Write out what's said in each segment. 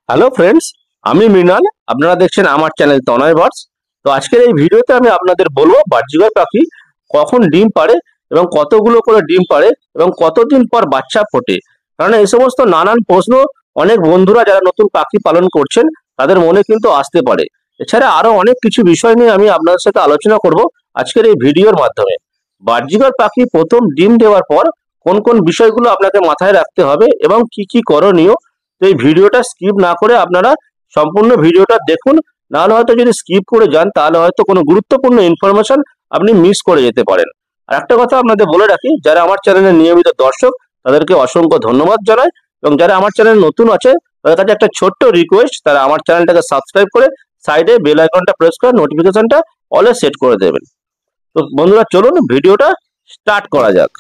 Hello friends, আমি মৃণাল। আপনারা দেখছেন আমার চ্যানেল তনয় বার্ডস। তো আজকের এই ভিডিওতে আমি আপনাদের বলবো বার্জিকার পাখি কখন ডিম পাড়ে এবং কতগুলো করে ডিম পাড়ে এবং কতদিন পর বাচ্চা ফোটে। কারণ এই সমস্ত নানান প্রশ্ন অনেক বন্ধুরা যারা নতুন পাখি পালন করছেন তাদের মনে কিন্তু আসতে পারে। এছাড়া আরো অনেক কিছু বিষয় নিয়ে আমি আপনাদের সাথে আলোচনা করব আজকের এই ভিডিওর মাধ্যমে। বার্জিকার পাখি প্রথম ডিম দেওয়ার পর কোন কোন বিষয়গুলো আপনাকে মাথায় রাখতে হবে এবং কি কি করণীয়। তো এই ভিডিওটা স্কিপ না করে আপনারা সম্পূর্ণ ভিডিওটা দেখুন, নাহলে হয়তো যদি স্কিপ করে যান তাহলে হয়তো কোনো গুরুত্বপূর্ণ ইনফরমেশন আপনি মিস করে যেতে পারেন। আর একটা কথা আপনাদের বলে রাখি, যারা আমার চ্যানেলের নিয়মিত দর্শক তাদেরকে অসংখ্য ধন্যবাদ জানাই, এবং যারা আমার চ্যানেল নতুন আছে তাদের কাছে একটা ছোট্ট রিকোয়েস্ট, তারা আমার চ্যানেলটাকে সাবস্ক্রাইব করে সাইডে বেল আইকনটা প্রেস করে নোটিফিকেশনটা অলে সেট করে দেবেন। তো বন্ধুরা চলুন ভিডিওটা স্টার্ট করা যাক।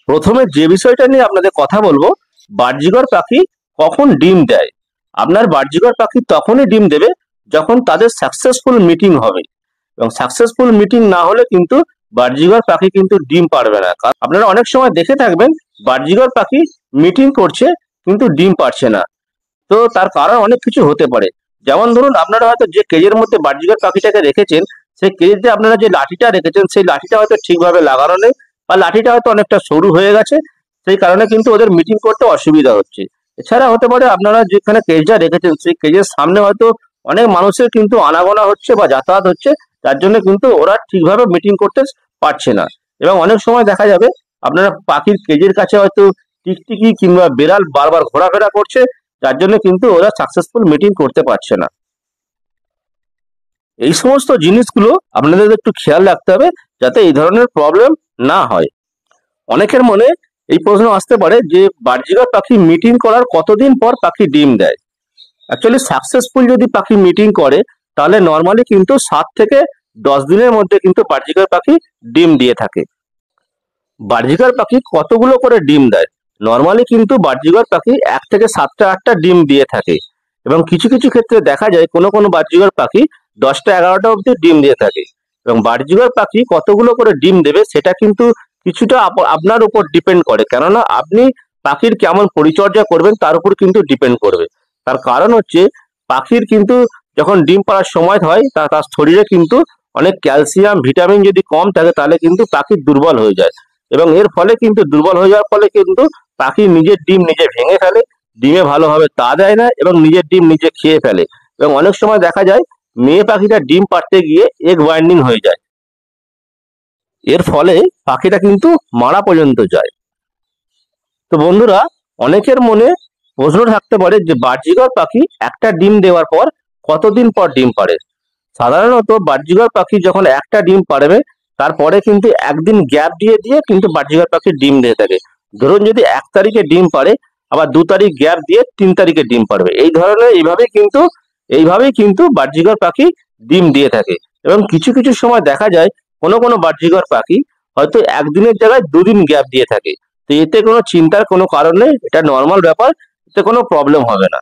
প্রথমে যে বিষয়টা নিয়ে আপনাদের কথা বলবো, বার্জিকর পাখি কখন ডিম দেয়। আপনার বার্জিকর পাখি তখনই ডিম দেবে যখন তাদের সাকসেসফুল মিটিং হবে, এবং সাকসেসফুল মিটিং না হলে কিন্তু বার্জিকর পাখি কিন্তু ডিম পারবে না। আপনারা অনেক সময় দেখে থাকবেন বার্জিকর পাখি মিটিং করছে কিন্তু ডিম পারছে না। তো তার কারণ অনেক কিছু হতে পারে। যেমন ধরুন, আপনারা হয়তো যে কেজের মধ্যে বার্জিকর পাখিটাকে রেখেছেন সেই কেজে আপনারা যে লাঠিটা রেখেছেন সেই লাঠিটা হয়তো ঠিকভাবে লাগানো নেই, বা লাঠিটা হয়তো অনেকটা সরু হয়ে গেছে, সেই কারণে কিন্তু ওদের মিটিং করতে অসুবিধা হচ্ছে। এছাড়া হতে পারে আপনারা যেখানে কেজটা রেখেছেন সেই কেজের সামনে হয়তো অনেক মানুষের কিন্তু আনাগোনা হচ্ছে বা যাতায়াত হচ্ছে, যার জন্য কিন্তু ওরা ঠিকভাবে মিটিং করতে পারছে না। এবং অনেক সময় দেখা যাবে আপনারা পাখির কেজের কাছে হয়তো টিকটিকি কিংবা বেড়াল বারবার ঘোরাফেরা করছে, যার জন্য কিন্তু ওরা সাকসেসফুল মিটিং করতে পারছে না। এই সমস্ত জিনিসগুলো আপনাদের একটু খেয়াল রাখতে হবে যাতে এই ধরনের প্রবলেম না হয়। অনেকের মনে এই প্রশ্ন আসতে পারে যে বার্জিকর পাখি মিটিং করার কতদিন পর পাখি ডিম দেয়। অ্যাকচুয়ালি সাকসেসফুল যদি পাখি মিটিং করে তাহলে নর্মালি কিন্তু 7 থেকে 10 দিনের মধ্যে কিন্তু বার্জিকর পাখি ডিম দিয়ে থাকে। বার্জিকর পাখি কতগুলো করে ডিম দেয়? নর্মালি কিন্তু বার্জিকর পাখি 1 থেকে 7টা 8টা ডিম দিয়ে থাকে, এবং কিছু কিছু ক্ষেত্রে দেখা যায় কোনো কোনো বার্জিকর পাখি 10টা 11টা অবধি ডিম দিয়ে থাকে। এবং বার্জিকর পাখি কতগুলো করে ডিম দেবে সেটা কিন্তু কিছুটা আপনার উপর ডিপেন্ড করে, কেননা আপনি পাখির কেমন পরিচর্যা করবেন তার উপর কিন্তু ডিপেন্ড করবে। তার কারণ হচ্ছে পাখির কিন্তু যখন ডিম পাড়ার সময় হয় তার শরীরে কিন্তু অনেক ক্যালসিয়াম ভিটামিন যদি কম থাকে তাহলে কিন্তু পাখি দুর্বল হয়ে যায়, এবং এর ফলে কিন্তু দুর্বল হয়ে যাওয়ার ফলে কিন্তু পাখি নিজের ডিম নিজে ভেঙে ফেলে, ডিমে ভালোভাবে তা দেয় না এবং নিজের ডিম নিজে খেয়ে ফেলে। এবং অনেক সময় দেখা যায় মেয়ে পাখিটা ডিম পাড়তে গিয়ে এগ বাইন্ডিং হয়ে যায়, এর ফলে পাখিটা কিন্তু মারা পর্যন্ত যায়। তো বন্ধুরা, অনেকের মনে প্রশ্ন থাকতে পারে যে বার্জিকর পাখি একটা ডিম দেওয়ার পর কতদিন পর ডিম পাড়ে। সাধারণত বার্জিকর পাখি যখন একটা ডিম পাড়বে তারপরে কিন্তু একদিন গ্যাপ দিয়ে দিয়ে কিন্তু বার্জিকর পাখি ডিম দিয়ে থাকে। ধরুন যদি 1 তারিখে ডিম পাড়ে, আবার 2 তারিখ গ্যাপ দিয়ে 3 তারিখে ডিম পাড়বে, এই ধরনের এইভাবেই কিন্তু বার্জিকর পাখি ডিম দিয়ে থাকে। এবং কিছু কিছু সময় দেখা যায় কোনো কোনো বার্জিকর পাখি হয়তো একদিনের জায়গায় 2 দিন গ্যাপ দিয়ে থাকে। তো এতে কোনো চিন্তার কোনো কারণ নেই, এটা নর্মাল ব্যাপার, এতে কোনো প্রবলেম হবে না।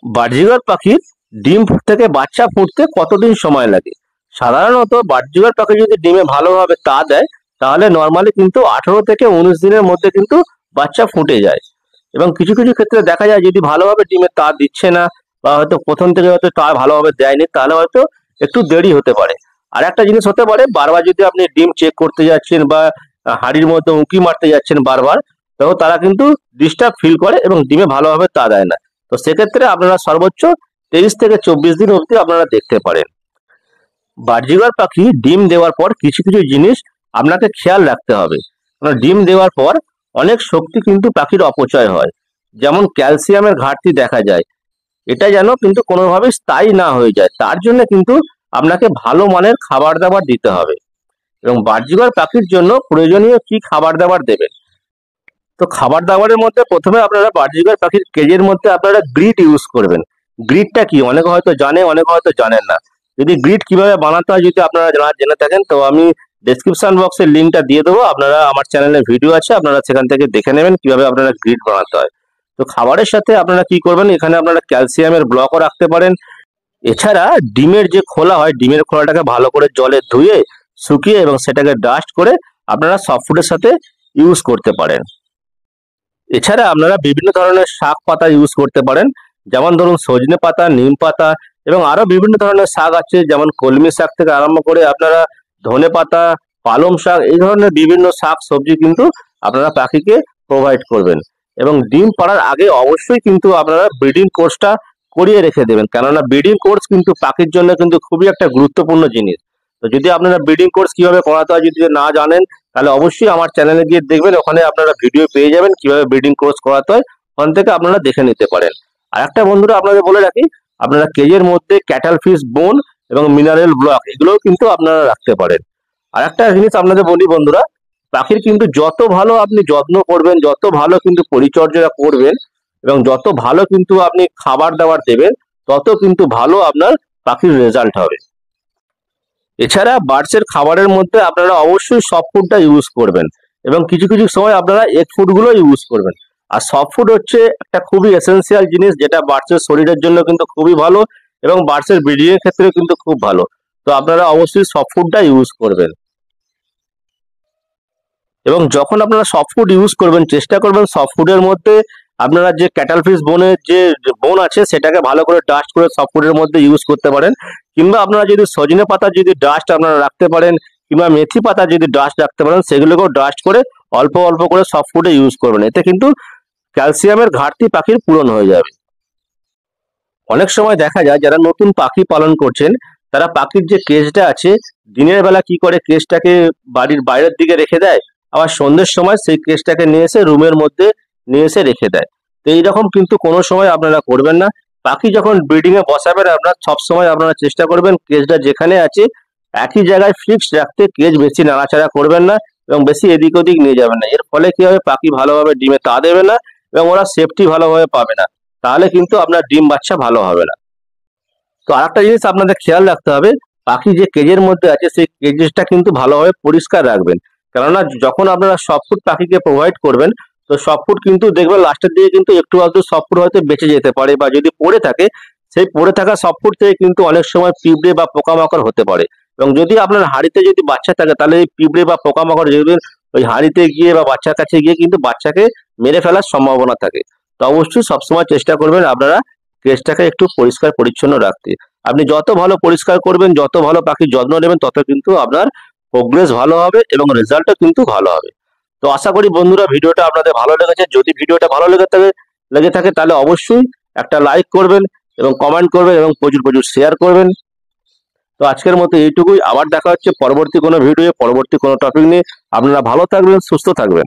বার্জিকর পাখির ডিম থেকে বাচ্চা ফুটতে কতদিন সময় লাগে? সাধারণত বার্জিকর পাখি যদি ডিমে ভালোভাবে তা দেয় তাহলে নর্মালি কিন্তু 18 থেকে 19 দিনের মধ্যে কিন্তু বাচ্চা ফুটে যায়। এবং কিছু কিছু ক্ষেত্রে দেখা যায় যদি ভালোভাবে ডিমে তা দিচ্ছে না, বা হয়তো প্রথম থেকে হয়তো তা ভালোভাবে দেয়নি, তাহলে হয়তো একটু দেরি হতে পারে। আর একটা জিনিস হতে পারে, বারবার যদি আপনি ডিম চেক করতে যাচ্ছেন বা হাঁড়ির মধ্যে উঁকি মারতে যাচ্ছেন বারবার, তো তারা কিন্তু ডিস্টার্ব ফিল করে এবং ডিমে ভালোভাবে তা দেয় না। তো সেক্ষেত্রে আপনারা সর্বোচ্চ 23 থেকে 24 দিন অবধি আপনারা দেখতে পারেন। বার্জিকর পাখি ডিম দেওয়ার পর কিছু কিছু জিনিস আপনাকে খেয়াল রাখতে হবে। কারণ ডিম দেওয়ার পর অনেক শক্তি কিন্তু পাখির অপচয় হয়, যেমন ক্যালসিয়ামের ঘাটতি দেখা যায়। এটা যেন কিন্তু কোনোভাবে স্থায়ী না হয়ে যায়, তার জন্য কিন্তু আপনাকে ভালো মানের খাবার দাবার দিতে হবে। এবং বার্জিকর পাখির জন্য প্রয়োজনীয় কি খাবার দাবার দেবেন? তো খাবার দাবারের মধ্যে প্রথমে আপনারা বার্জিকর পাখির কেজের মধ্যে আপনারা গ্রিড ইউজ করবেন। গ্রিডটা কি অনেকে হয়তো জানে, অনেকে হয়তো জানেন না। যদি গ্রিড কিভাবে বানাতে হয় যদি আপনারা জেনে থাকেন তো আমি ডেসক্রিপশন বক্সের লিঙ্কটা দিয়ে দেবো, আপনারা আমার চ্যানেলে ভিডিও আছে, আপনারা সেখান থেকে দেখে নেবেন কিভাবে আপনারা গ্রিড বানাতে হয়। তো খাবারের সাথে আপনারা কি করবেন, এখানে আপনারা ক্যালসিয়ামের ব্লকও রাখতে পারেন। এছাড়া ডিমের যে খোলা হয়, ডিমের খোলাটাকে ভালো করে জলে ধুয়ে শুকিয়ে এবং সেটাকে ডাস্ট করে আপনারা সফট ফুডের সাথে ইউজ করতে পারেন। এছাড়া আপনারা বিভিন্ন ধরনের শাক পাতা ইউজ করতে পারেন, যেমন ধরুন সজনে পাতা, নিম পাতা এবং আরো বিভিন্ন ধরনের শাক আছে, যেমন কলমি শাক থেকে আরম্ভ করে আপনারা ধনে পাতা, পালং শাক, এই ধরনের বিভিন্ন শাক সবজি কিন্তু আপনারা পাখিকে প্রোভাইড করবেন। এবং ডিম পাড়ার আগে অবশ্যই কিন্তু আপনারা ব্রিডিং কোর্সটা করিয়ে রেখে দেবেন, কেননা ব্রিডিং কোর্স কিন্তু পাখির জন্য কিন্তু খুবই একটা গুরুত্বপূর্ণ জিনিস। তো যদি আপনারা ব্রিডিং কোর্স কিভাবে করাতে হয় যদি না জানেন, তাহলে অবশ্যই আমার চ্যানেলে গিয়ে দেখবেন, ওখানে আপনারা ভিডিও পেয়ে যাবেন কিভাবে ব্রিডিং কোর্স করাতে হয়, ওখান থেকে আপনারা দেখে নিতে পারেন। আর একটা বন্ধুরা আপনাদের বলে রাখি, আপনারা কেজের মধ্যে ক্যাটাল ফিশ বোন এবং মিনারেল ব্লক এগুলোও কিন্তু আপনারা রাখতে পারেন। আর একটা জিনিস আপনাদের বলি বন্ধুরা, পাখির কিন্তু যত ভালো আপনি যত্ন করবেন, যত ভালো কিন্তু পরিচর্যা করবেন এবং যত ভালো কিন্তু আপনি খাবার দাবার দেবেন, তত কিন্তু ভালো আপনার পাখির রেজাল্ট হবে। এছাড়া বার্ডসের খাবারের মধ্যে আপনারা অবশ্যই সফট ফুডটা ইউজ করবেন এবং কিছু কিছু সময় আপনারা এগ ফুডগুলো ইউজ করবেন। আর সফট ফুড হচ্ছে একটা খুবই এসেন্সিয়াল জিনিস, যেটা বার্ডসের শরীরের জন্য কিন্তু খুবই ভালো এবং বার্ডসের ব্রিডিং এর ক্ষেত্রে কিন্তু খুব ভালো। তো আপনারা অবশ্যই সফট ফুডটা ইউজ করবেন। এবং যখন আপনারা সফট ফুড ইউজ করবেন, চেষ্টা করবেন সফট ফুডের মধ্যে আপনারা যে ক্যাটাল ফিশ বোনের যে বোন আছে সেটাকে ভালো করে ডাস্ট করে সফট ফুডের মধ্যে ইউজ করতে পারেন। কিংবা আপনারা যদি সজনে পাতা যদি ডাস্ট আপনারা রাখতে পারেন, কিংবা মেথি পাতা যদি ডাস্ট রাখতে পারেন, সেগুলোকেও ডাস্ট করে অল্প অল্প করে সফট ফুডে ইউজ করবেন। এতে কিন্তু ক্যালসিয়ামের ঘাটতি পাখির পূরণ হয়ে যাবে। অনেক সময় দেখা যায় যারা নতুন পাখি পালন করছেন, তারা পাখির যে কেজটা আছে দিনের বেলা কি করে কেজটাকে বাড়ির বাইরের দিকে রেখে দেয়, আবার সন্ধ্যের সময় সেই কেজটাকে নিয়ে এসে রুমের মধ্যে নিয়ে এসে রেখে দেয়। তো এইরকম কিন্তু কোনো সময় আপনারা করবেন না। পাখি যখন ব্রিডিং এ বসাবেন, আপনারা সবসময় আপনারা চেষ্টা করবেন কেজটা যেখানে আছে একই জায়গায় ফিক্সড রাখতে, কেজ বেশি নাড়াচাড়া করবেন না এবং বেশি এদিক ওদিক নিয়ে যাবেন না। এর ফলে কি হবে, পাখি ভালোভাবে ডিমে তা দেবে না এবং ওরা সেফটি ভালোভাবে পাবে না, তাহলে কিন্তু আপনার ডিম বাচ্চা ভালো হবে না। তো আরেকটা জিনিস আপনাদের খেয়াল রাখতে হবে, পাখি যে কেজের মধ্যে আছে সেই কেজটা কিন্তু ভালোভাবে পরিষ্কার রাখবেন। কেননা যখন আপনারা সফট ফুড পাখিকে প্রোভাইড করবেন, তো সফট ফুড কিন্তু দেখবেন লাস্টের দিকে কিন্তু একটু আধটু সফট ফুড হয়তো বেঁচে যেতে পারে, বা যদি পড়ে থাকে সেই পড়ে থাকা সফট ফুড থেকে কিন্তু অনেক সময় পিঁপড়ে বা পোকামাকড় হতে পারে। এবং যদি আপনার হাঁড়িতে যদি বাচ্চা থাকে, তাহলে এই পিঁপড়ে বা পোকামাকড় যেগুলো ওই হাঁড়িতে গিয়ে বা বাচ্চার কাছে গিয়ে কিন্তু বাচ্চাকে মেরে ফেলার সম্ভাবনা থাকে। তো অবশ্যই সবসময় চেষ্টা করবেন আপনারা কেজটাকে একটু পরিষ্কার পরিচ্ছন্ন রাখতে। আপনি যত ভালো পরিষ্কার করবেন, যত ভালো পাখির যত্ন নেবেন, তত কিন্তু আপনার প্রোগ্রেস ভালো হবে এবং রেজাল্টও কিন্তু ভালো হবে। তো আশা করি বন্ধুরা ভিডিওটা আপনাদের ভালো লেগেছে। যদি ভিডিওটা ভালো লেগে থাকে তাহলে অবশ্যই একটা লাইক করবেন এবং কমেন্ট করবেন এবং প্রচুর প্রচুর শেয়ার করবেন। তো আজকের মতো এইটুকুই, আবার দেখা হচ্ছে পরবর্তী কোনো ভিডিও, পরবর্তী কোনো টপিক নিয়ে। আপনারা ভালো থাকবেন, সুস্থ থাকবেন।